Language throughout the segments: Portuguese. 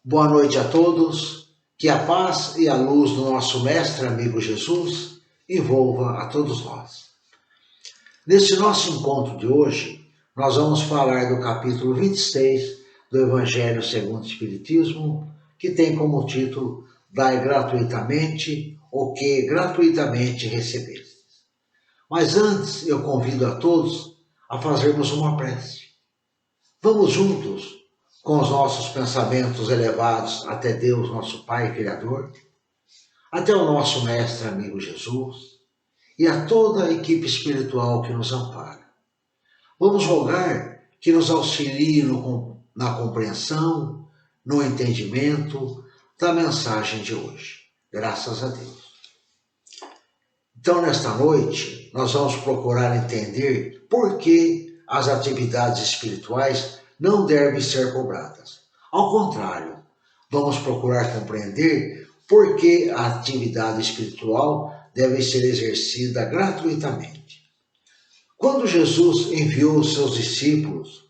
Boa noite a todos, que a paz e a luz do nosso mestre amigo Jesus envolva a todos nós. Nesse nosso encontro de hoje, nós vamos falar do capítulo 26 do Evangelho segundo o Espiritismo, que tem como título Dai gratuitamente o que gratuitamente recebestes. Mas antes eu convido a todos a fazermos uma prece. Vamos juntos com os nossos pensamentos elevados até Deus, nosso Pai Criador, até o nosso Mestre amigo Jesus e a toda a equipe espiritual que nos ampara. Vamos rogar que nos auxilie na compreensão, no entendimento da mensagem de hoje. Graças a Deus. Então, nesta noite, nós vamos procurar entender por que as atividades espirituais não devem ser cobradas. Ao contrário, vamos procurar compreender por que a atividade espiritual deve ser exercida gratuitamente. Quando Jesus enviou os seus discípulos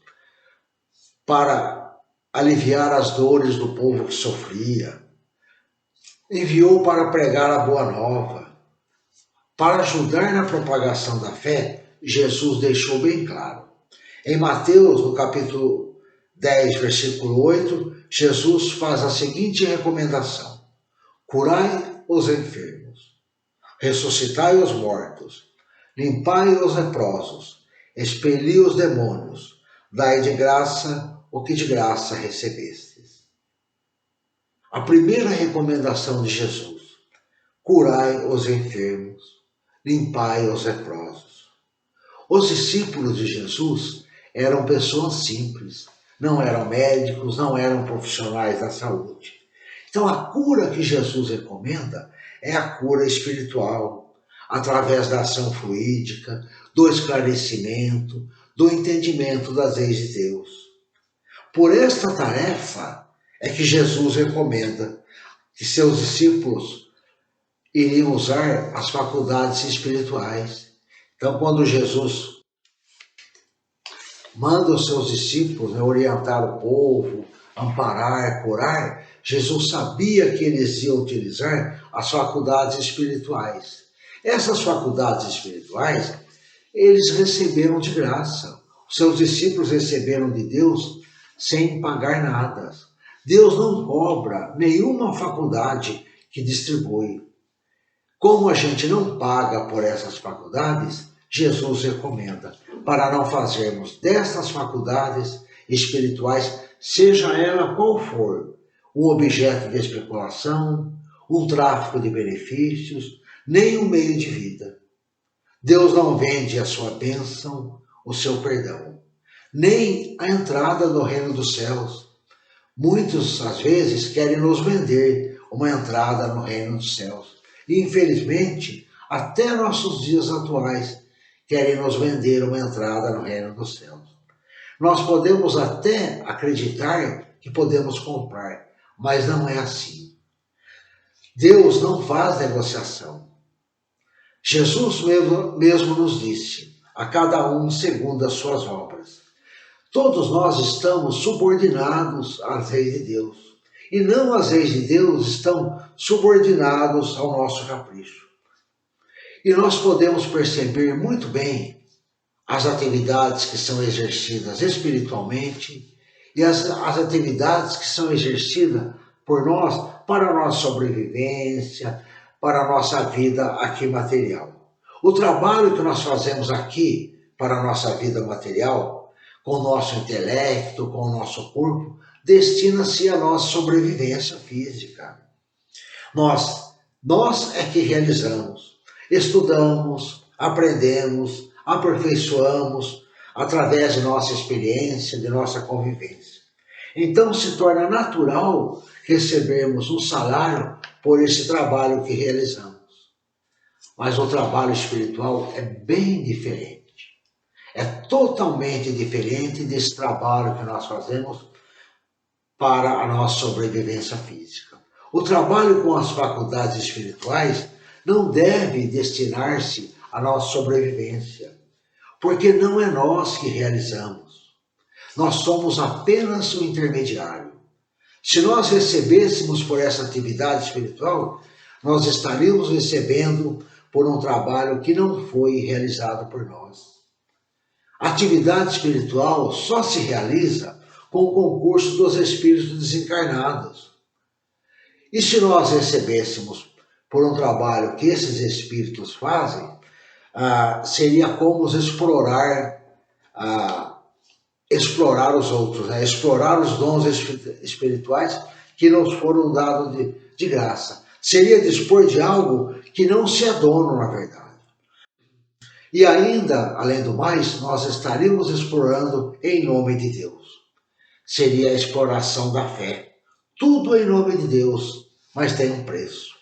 para aliviar as dores do povo que sofria, enviou para pregar a boa nova, para ajudar na propagação da fé, Jesus deixou bem claro. Em Mateus, no capítulo 10, versículo 8, Jesus faz a seguinte recomendação: curai os enfermos, ressuscitai os mortos, limpai os leprosos, expeli os demônios, dai de graça o que de graça recebestes. A primeira recomendação de Jesus: curai os enfermos, limpai os leprosos. Os discípulos de Jesus eram pessoas simples, não eram médicos, não eram profissionais da saúde. Então a cura que Jesus recomenda é a cura espiritual, através da ação fluídica, do esclarecimento, do entendimento das leis de Deus. Por esta tarefa é que Jesus recomenda que seus discípulos iriam usar as faculdades espirituais. Então, quando Jesus manda os seus discípulos orientar o povo, amparar, curar, Jesus sabia que eles iam utilizar as faculdades espirituais. Essas faculdades espirituais, eles receberam de graça. Os seus discípulos receberam de Deus sem pagar nada. Deus não cobra nenhuma faculdade que distribui. Como a gente não paga por essas faculdades, Jesus recomenda para não fazermos dessas faculdades espirituais, seja ela qual for, um objeto de especulação, um tráfico de benefícios, nem um meio de vida. Deus não vende a sua bênção, o seu perdão, nem a entrada no reino dos céus. Muitos, às vezes, querem nos vender uma entrada no reino dos céus. E, infelizmente, até nossos dias atuais, querem nos vender uma entrada no reino dos céus. Nós podemos até acreditar que podemos comprar, mas não é assim. Deus não faz negociação. Jesus mesmo nos disse, a cada um segundo as suas obras. Todos nós estamos subordinados às leis de Deus. E não as leis de Deus estão subordinados ao nosso capricho. E nós podemos perceber muito bem as atividades que são exercidas espiritualmente e as atividades que são exercidas por nós para a nossa sobrevivência, para a nossa vida aqui material. O trabalho que nós fazemos aqui para a nossa vida material, com o nosso intelecto, com o nosso corpo, destina-se à nossa sobrevivência física. Nós é que realizamos. Estudamos, aprendemos, aperfeiçoamos através de nossa experiência, de nossa convivência. Então se torna natural recebermos um salário por esse trabalho que realizamos. Mas o trabalho espiritual é bem diferente. É totalmente diferente desse trabalho que nós fazemos para a nossa sobrevivência física. O trabalho com as faculdades espirituais não deve destinar-se à nossa sobrevivência, porque não é nós que realizamos. Nós somos apenas o intermediário. Se nós recebêssemos por essa atividade espiritual, nós estaríamos recebendo por um trabalho que não foi realizado por nós. A atividade espiritual só se realiza com o concurso dos espíritos desencarnados. E se nós recebêssemos por um trabalho que esses espíritos fazem, seria como explorar os outros, né? Explorar os dons espirituais que nos foram dados de graça. Seria dispor de algo que não se é dono, na verdade. E ainda, além do mais, nós estaríamos explorando em nome de Deus. Seria a exploração da fé. Tudo em nome de Deus, mas tem um preço.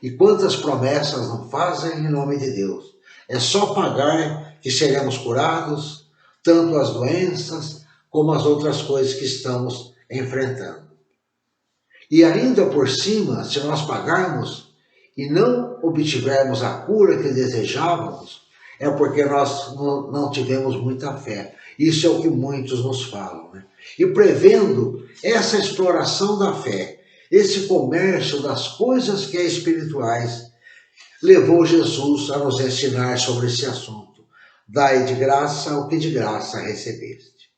E quantas promessas não fazem em nome de Deus? É só pagar que seremos curados, tanto as doenças como as outras coisas que estamos enfrentando. E ainda por cima, se nós pagarmos e não obtivermos a cura que desejávamos, é porque nós não tivemos muita fé. Isso é o que muitos nos falam, né? E prevendo essa exploração da fé, esse comércio das coisas que é espirituais, levou Jesus a nos ensinar sobre esse assunto. Dai de graça o que de graça recebeste.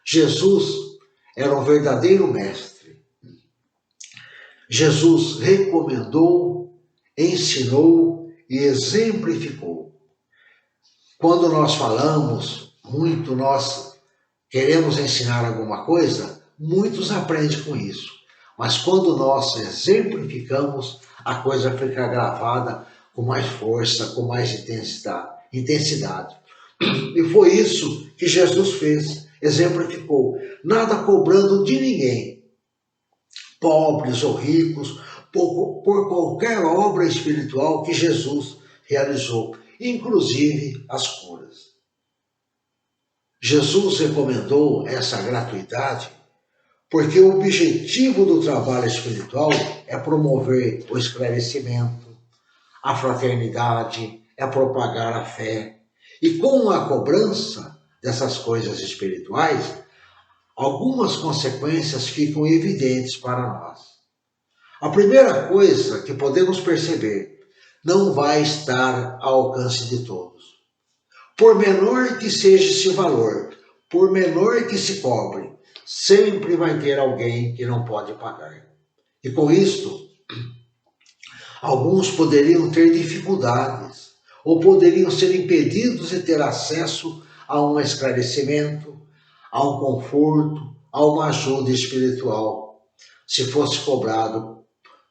Jesus era um verdadeiro mestre. Jesus recomendou, ensinou e exemplificou. Quando nós falamos muito, nós queremos ensinar alguma coisa, muitos aprendem com isso. Mas quando nós exemplificamos, a coisa fica gravada com mais força, com mais intensidade. E foi isso que Jesus fez, exemplificou, nada cobrando de ninguém, pobres ou ricos, por qualquer obra espiritual que Jesus realizou, inclusive as curas. Jesus recomendou essa gratuidade porque o objetivo do trabalho espiritual é promover o esclarecimento, a fraternidade, é propagar a fé. E com a cobrança dessas coisas espirituais, algumas consequências ficam evidentes para nós. A primeira coisa que podemos perceber, não vai estar ao alcance de todos. Por menor que seja esse valor, por menor que se cobre, sempre vai ter alguém que não pode pagar. E com isto, alguns poderiam ter dificuldades, ou poderiam ser impedidos de ter acesso a um esclarecimento, a um conforto, a uma ajuda espiritual, se fosse cobrado,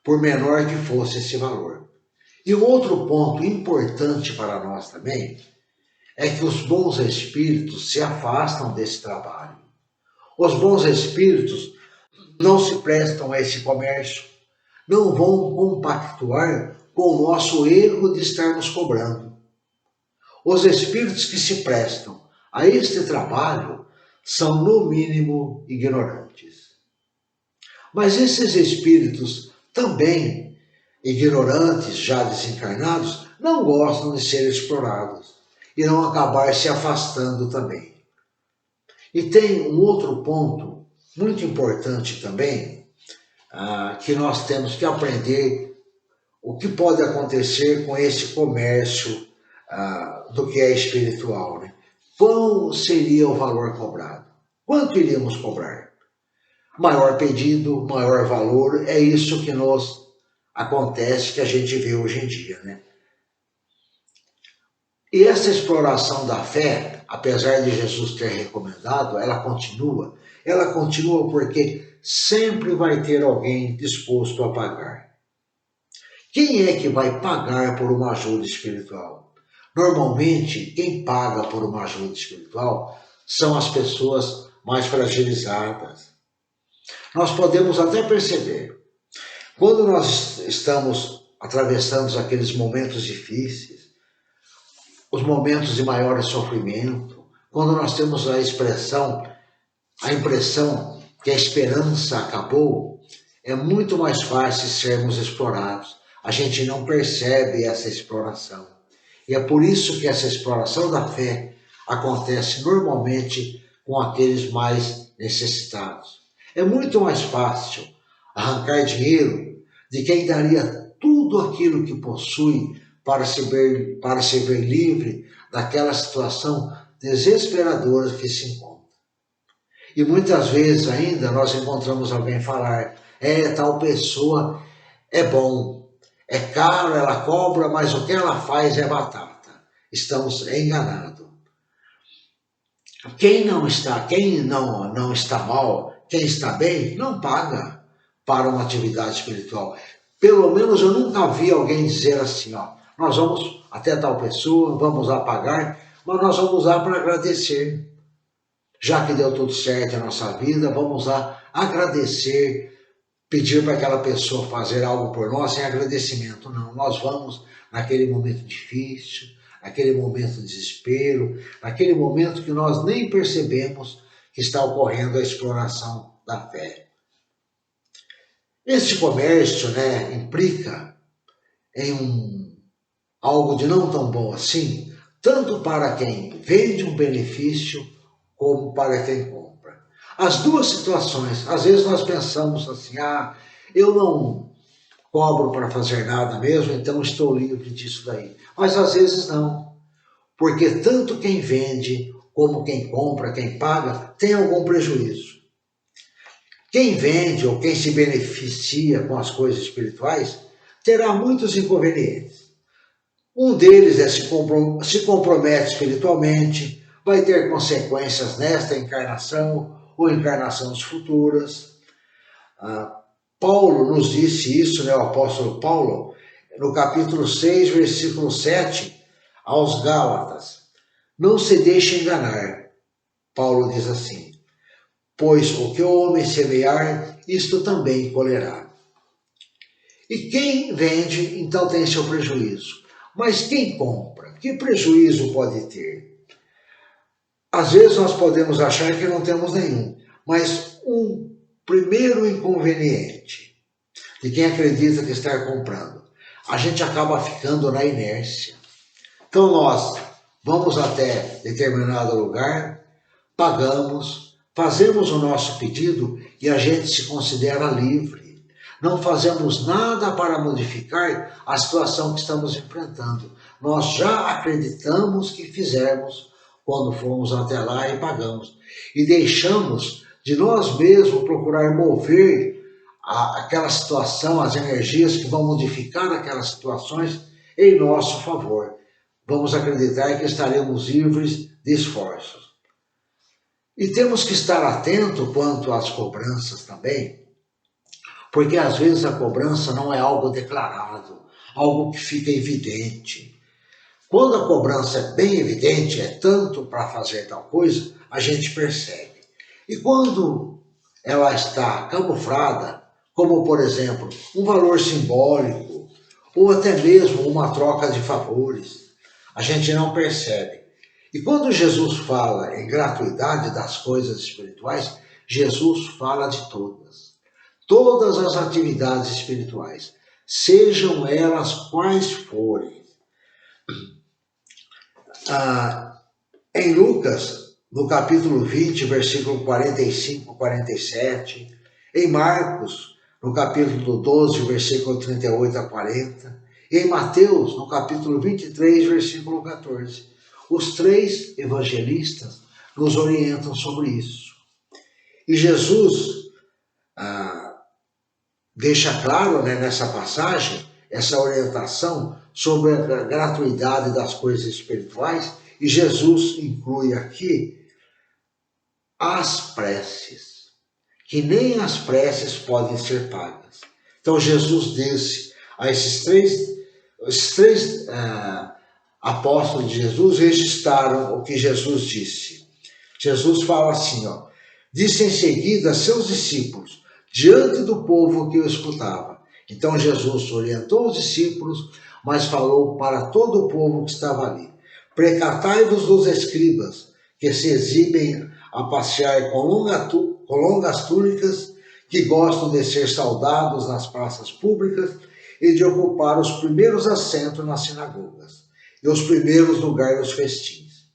por menor que fosse esse valor. E um outro ponto importante para nós também é que os bons espíritos se afastam desse trabalho. Os bons espíritos não se prestam a esse comércio, não vão compactuar com o nosso erro de estarmos cobrando. Os espíritos que se prestam a este trabalho são, no mínimo, ignorantes. Mas esses espíritos também, ignorantes, já desencarnados, não gostam de ser explorados, irão acabar se afastando também. E tem um outro ponto muito importante também, que nós temos que aprender o que pode acontecer com esse comércio do que é espiritual, né? Qual seria o valor cobrado? Quanto iríamos cobrar? Maior pedido, maior valor, é isso que nos acontece, que a gente vê hoje em dia, né? E essa exploração da fé, apesar de Jesus ter recomendado, ela continua porque sempre vai ter alguém disposto a pagar. Quem é que vai pagar por uma ajuda espiritual? Normalmente, quem paga por uma ajuda espiritual são as pessoas mais fragilizadas. Nós podemos até perceber, quando nós estamos atravessando aqueles momentos difíceis, os momentos de maior sofrimento, quando nós temos a impressão que a esperança acabou, é muito mais fácil sermos explorados. A gente não percebe essa exploração. E é por isso que essa exploração da fé acontece normalmente com aqueles mais necessitados. É muito mais fácil arrancar dinheiro de quem daria tudo aquilo que possui para se ver livre daquela situação desesperadora que se encontra. E muitas vezes ainda nós encontramos alguém falar, tal pessoa é bom, é caro, ela cobra, mas o que ela faz é batata. Estamos enganados. Quem não está mal, quem está bem, não paga para uma atividade espiritual. Pelo menos eu nunca vi alguém dizer assim, nós vamos até tal pessoa, vamos lá pagar, mas nós vamos lá para agradecer. Já que deu tudo certo na nossa vida, vamos lá agradecer, pedir para aquela pessoa fazer algo por nós em agradecimento. Não, nós vamos naquele momento difícil, naquele momento de desespero, naquele momento que nós nem percebemos que está ocorrendo a exploração da fé. Este comércio, implica em algo de não tão bom assim, tanto para quem vende um benefício, como para quem compra. As duas situações, às vezes nós pensamos assim, eu não cobro para fazer nada mesmo, então estou livre disso daí. Mas às vezes não, porque tanto quem vende, como quem compra, quem paga, tem algum prejuízo. Quem vende ou quem se beneficia com as coisas espirituais, terá muitos inconvenientes. Um deles é se compromete espiritualmente, vai ter consequências nesta encarnação ou encarnações futuras. Paulo nos disse isso, o apóstolo Paulo, no capítulo 6, versículo 7, aos Gálatas. Não se deixe enganar. Paulo diz assim, pois o que o homem semear, isto também colherá. E quem vende, então tem seu prejuízo. Mas quem compra, que prejuízo pode ter? Às vezes nós podemos achar que não temos nenhum, mas um primeiro inconveniente de quem acredita que está comprando, a gente acaba ficando na inércia. Então nós vamos até determinado lugar, pagamos, fazemos o nosso pedido e a gente se considera livre. Não fazemos nada para modificar a situação que estamos enfrentando. Nós já acreditamos que fizemos quando fomos até lá e pagamos. E deixamos de nós mesmos procurar mover aquela situação, as energias que vão modificar aquelas situações em nosso favor. Vamos acreditar que estaremos livres de esforços. E temos que estar atento quanto às cobranças também, porque às vezes a cobrança não é algo declarado, algo que fica evidente. Quando a cobrança é bem evidente, é tanto para fazer tal coisa, a gente percebe. E quando ela está camuflada, como por exemplo, um valor simbólico, ou até mesmo uma troca de favores, a gente não percebe. E quando Jesus fala em gratuidade das coisas espirituais, Jesus fala de todas. Todas as atividades espirituais, sejam elas quais forem. Em Lucas, no capítulo 20, versículo 45, 47, em Marcos, no capítulo 12, versículo 38 a 40, e em Mateus, no capítulo 23, versículo 14. Os três evangelistas nos orientam sobre isso. E Jesus deixa claro, nessa passagem, essa orientação sobre a gratuidade das coisas espirituais, e Jesus inclui aqui as preces, que nem as preces podem ser pagas. Então Jesus disse a esses três apóstolos de Jesus, registraram o que Jesus disse. Jesus fala assim, disse em seguida a seus discípulos, diante do povo que o escutava. Então Jesus orientou os discípulos, mas falou para todo o povo que estava ali. Precatai-vos dos escribas, que se exibem a passear com longas túnicas, que gostam de ser saudados nas praças públicas e de ocupar os primeiros assentos nas sinagogas e os primeiros lugares dos festins,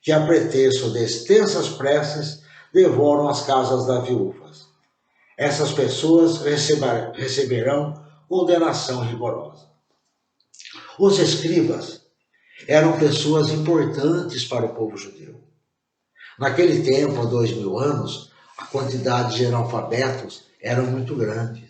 que a pretexto de extensas preces devoram as casas das viúvas. essas pessoas receberão condenação rigorosa. Os escribas eram pessoas importantes para o povo judeu. Naquele tempo, há 2000 anos, a quantidade de analfabetos era muito grande.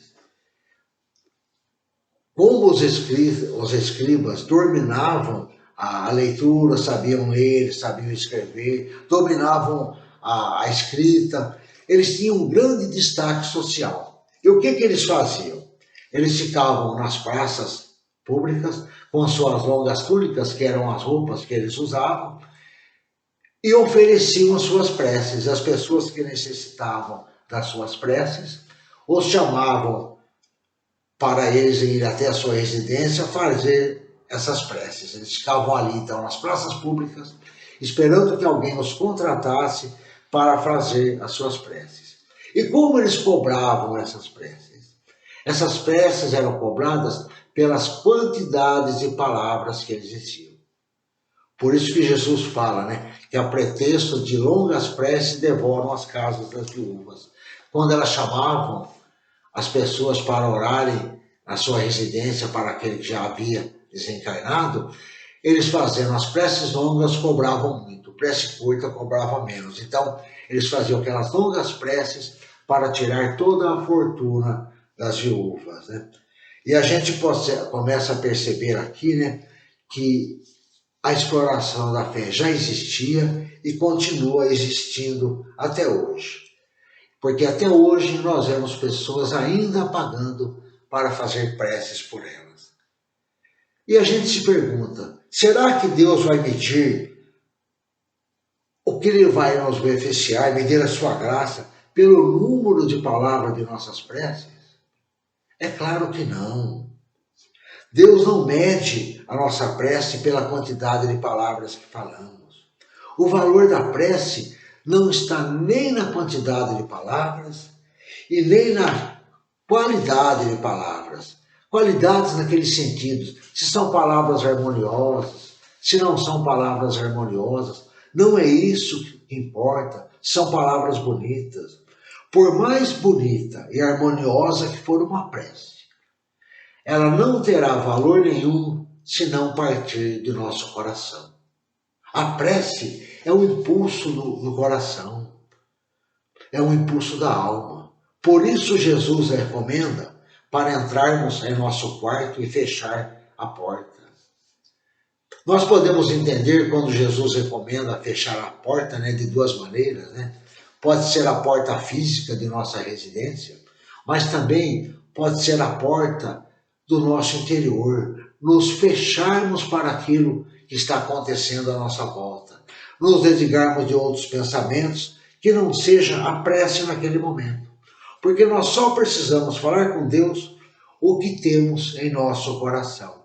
Como os escribas dominavam a leitura, sabiam ler, sabiam escrever, dominavam a escrita, eles tinham um grande destaque social. E o que eles faziam? Eles ficavam nas praças públicas com suas longas túnicas, que eram as roupas que eles usavam, e ofereciam as suas preces. As pessoas que necessitavam das suas preces os chamavam para eles ir até a sua residência fazer essas preces. Eles ficavam ali, então, nas praças públicas, esperando que alguém os contratasse para fazer as suas preces. E como eles cobravam essas preces? Essas preces eram cobradas pelas quantidades de palavras que eles diziam. Por isso que Jesus fala, que a pretexto de longas preces devoram as casas das viúvas. Quando elas chamavam as pessoas para orarem na sua residência para aquele que já havia desencarnado, eles fazendo as preces longas cobravam muito, prece curta cobrava menos. Então, eles faziam aquelas longas preces para tirar toda a fortuna das viúvas. E a gente começa a perceber aqui, que a exploração da fé já existia e continua existindo até hoje. Porque até hoje nós vemos pessoas ainda pagando para fazer preces por elas. E a gente se pergunta, será que Deus vai medir o que Ele vai nos beneficiar, medir a sua graça pelo número de palavras de nossas preces? É claro que não. Deus não mede a nossa prece pela quantidade de palavras que falamos. O valor da prece não está nem na quantidade de palavras e nem na qualidade de palavras. Qualidades naquele sentido, se são palavras harmoniosas, se não são palavras harmoniosas, não é isso que importa, são palavras bonitas. Por mais bonita e harmoniosa que for uma prece, ela não terá valor nenhum se não partir do nosso coração. A prece é um impulso do coração, é um impulso da alma. Por isso Jesus recomenda para entrarmos em nosso quarto e fechar a porta. Nós podemos entender quando Jesus recomenda fechar a porta de duas maneiras. Pode ser a porta física de nossa residência, mas também pode ser a porta do nosso interior, nos fecharmos para aquilo que está acontecendo à nossa volta, nos desligarmos de outros pensamentos que não seja a prece naquele momento, porque nós só precisamos falar com Deus o que temos em nosso coração.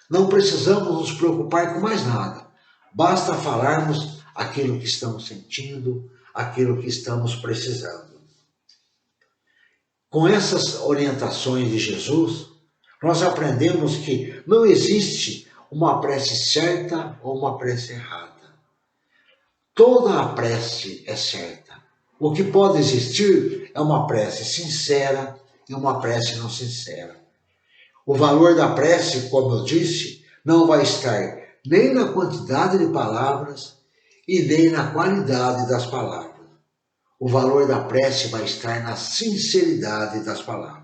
Não precisamos nos preocupar com mais nada, basta falarmos aquilo que estamos sentindo, aquilo que estamos precisando. Com essas orientações de Jesus, nós aprendemos que não existe uma prece certa ou uma prece errada. Toda a prece é certa. O que pode existir é uma prece sincera e uma prece não sincera. O valor da prece, como eu disse, não vai estar nem na quantidade de palavras e nem na qualidade das palavras. O valor da prece vai estar na sinceridade das palavras.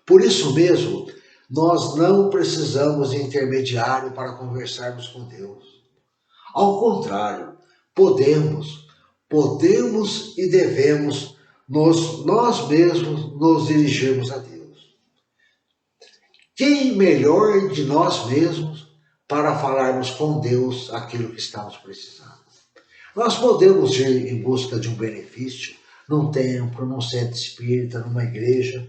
Por isso mesmo, nós não precisamos de intermediário para conversarmos com Deus. Ao contrário, podemos e devemos nós mesmos nos dirigirmos a Deus. Quem melhor de nós mesmos para falarmos com Deus aquilo que estamos precisando? Nós podemos ir em busca de um benefício num templo, num centro espírita, numa igreja.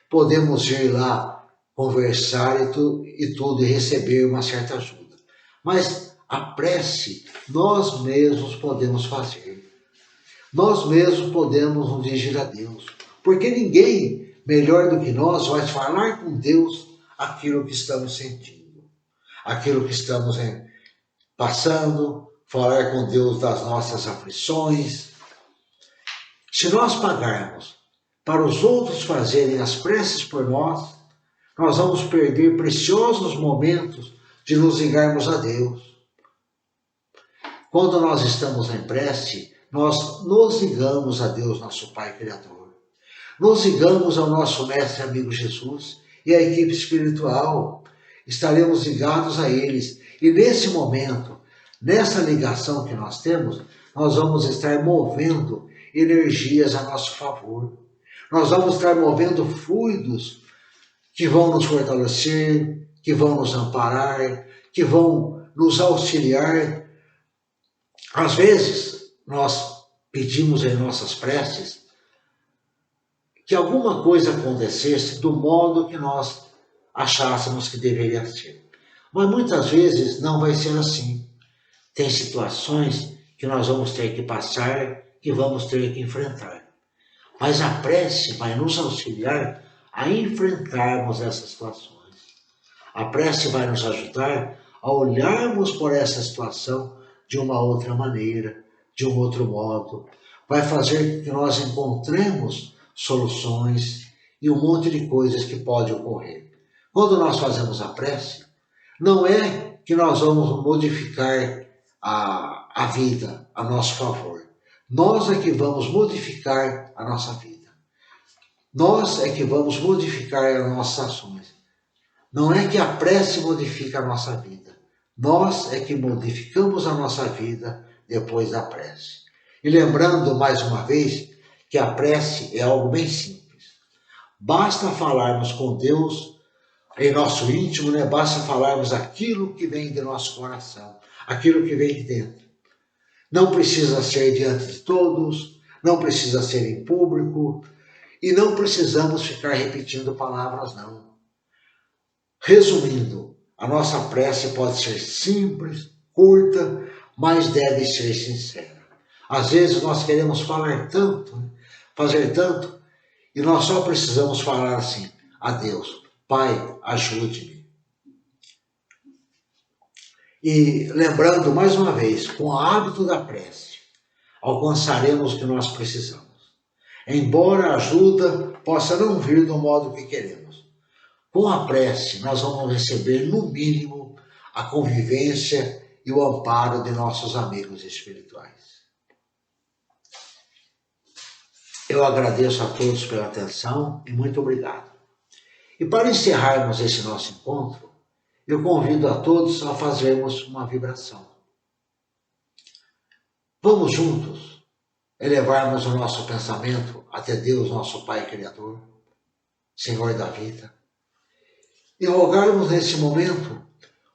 Podemos ir lá conversar e tudo e receber uma certa ajuda. Mas a prece nós mesmos podemos fazer. Nós mesmos podemos nos dirigir a Deus. Porque ninguém melhor do que nós vai falar com Deus aquilo que estamos sentindo, aquilo que estamos passando, falar com Deus das nossas aflições. Se nós pagarmos para os outros fazerem as preces por nós, nós vamos perder preciosos momentos de nos ligarmos a Deus. Quando nós estamos em prece, nós nos ligamos a Deus, nosso Pai Criador. Nos ligamos ao nosso Mestre amigo Jesus e à equipe espiritual. Estaremos ligados a eles. E nesse momento, nessa ligação que nós temos, nós vamos estar movendo energias a nosso favor. Nós vamos estar movendo fluidos que vão nos fortalecer, que vão nos amparar, que vão nos auxiliar. Às vezes, nós pedimos em nossas preces que alguma coisa acontecesse do modo que nós achássemos que deveria ser. Mas muitas vezes não vai ser assim. Tem situações que nós vamos ter que passar, que vamos ter que enfrentar. Mas a prece vai nos auxiliar a enfrentarmos essas situações. A prece vai nos ajudar a olharmos por essa situação de uma outra maneira, de um outro modo. Vai fazer que nós encontremos soluções e um monte de coisas que pode ocorrer. Quando nós fazemos a prece, não é que nós vamos modificar a vida a nosso favor. Nós é que vamos modificar a nossa vida. Nós é que vamos modificar as nossas ações. Não é que a prece modifica a nossa vida. Nós é que modificamos a nossa vida depois da prece. E lembrando mais uma vez que a prece é algo bem simples. Basta falarmos com Deus em nosso íntimo, né? Basta falarmos aquilo que vem de nosso coração, aquilo que vem de dentro. Não precisa ser diante de todos, não precisa ser em público e não precisamos ficar repetindo palavras, não. Resumindo, a nossa prece pode ser simples, curta, mas deve ser sincera. Às vezes nós queremos falar tanto, fazer tanto, e nós só precisamos falar assim: a Deus, Pai, ajude-me. E lembrando mais uma vez, com o hábito da prece, alcançaremos o que nós precisamos. Embora a ajuda possa não vir do modo que queremos, com a prece nós vamos receber, no mínimo, a convivência e o amparo de nossos amigos espirituais. Eu agradeço a todos pela atenção e muito obrigado. E para encerrarmos esse nosso encontro, eu convido a todos a fazermos uma vibração. Vamos juntos elevarmos o nosso pensamento até Deus, nosso Pai Criador, Senhor da vida, e rogarmos nesse momento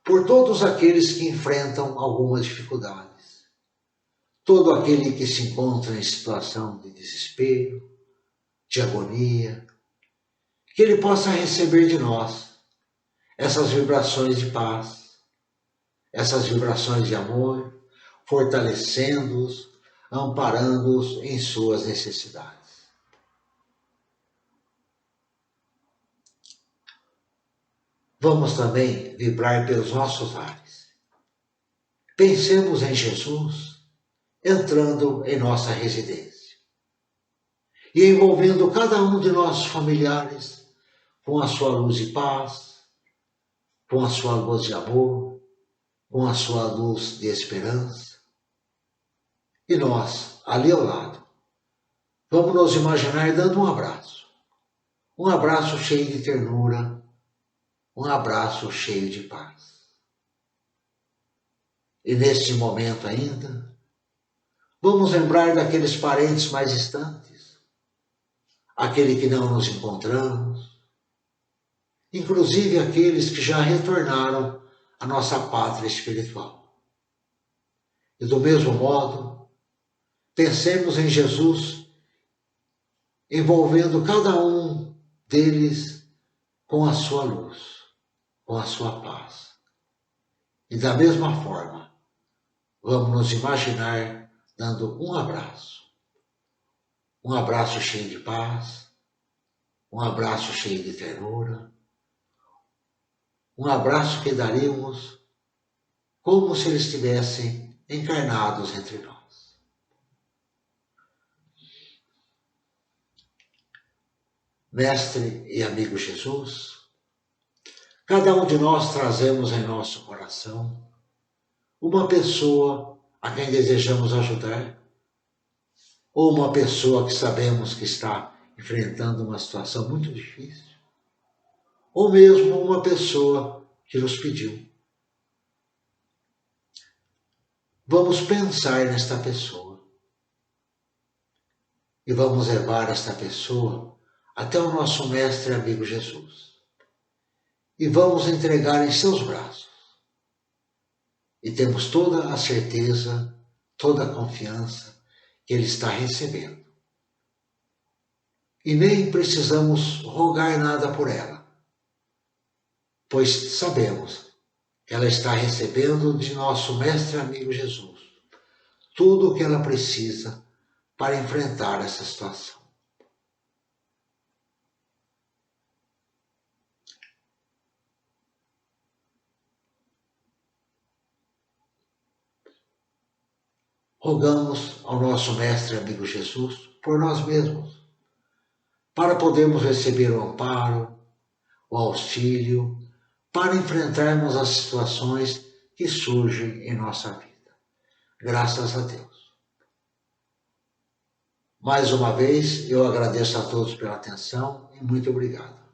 por todos aqueles que enfrentam algumas dificuldades, todo aquele que se encontra em situação de desespero, de agonia, que ele possa receber de nós essas vibrações de paz, essas vibrações de amor, fortalecendo-os, amparando-os em suas necessidades. Vamos também vibrar pelos nossos lares. Pensemos em Jesus entrando em nossa residência e envolvendo cada um de nossos familiares com a sua luz de paz, com a sua luz de amor, com a sua luz de esperança. E nós, ali ao lado, vamos nos imaginar dando um abraço cheio de ternura, um abraço cheio de paz. E neste momento ainda, vamos lembrar daqueles parentes mais distantes, aquele que não nos encontramos, inclusive aqueles que já retornaram à nossa pátria espiritual. E do mesmo modo, pensemos em Jesus, envolvendo cada um deles com a sua luz, com a sua paz. E da mesma forma, vamos nos imaginar dando um abraço cheio de paz, um abraço cheio de ternura, um abraço que daríamos como se eles estivessem encarnados entre nós. Mestre e amigo Jesus, cada um de nós trazemos em nosso coração uma pessoa a quem desejamos ajudar, ou uma pessoa que sabemos que está enfrentando uma situação muito difícil, ou mesmo uma pessoa que nos pediu. Vamos pensar nesta pessoa e vamos levar esta pessoa até o nosso Mestre e amigo Jesus e vamos entregar em seus braços. E temos toda a certeza, toda a confiança que Ele está recebendo. E nem precisamos rogar nada por ela, pois sabemos que ela está recebendo de nosso Mestre e amigo Jesus tudo o que ela precisa para enfrentar essa situação. Rogamos ao nosso Mestre e amigo Jesus por nós mesmos, para podermos receber o amparo, o auxílio, para enfrentarmos as situações que surgem em nossa vida. Graças a Deus. Mais uma vez, eu agradeço a todos pela atenção e muito obrigado.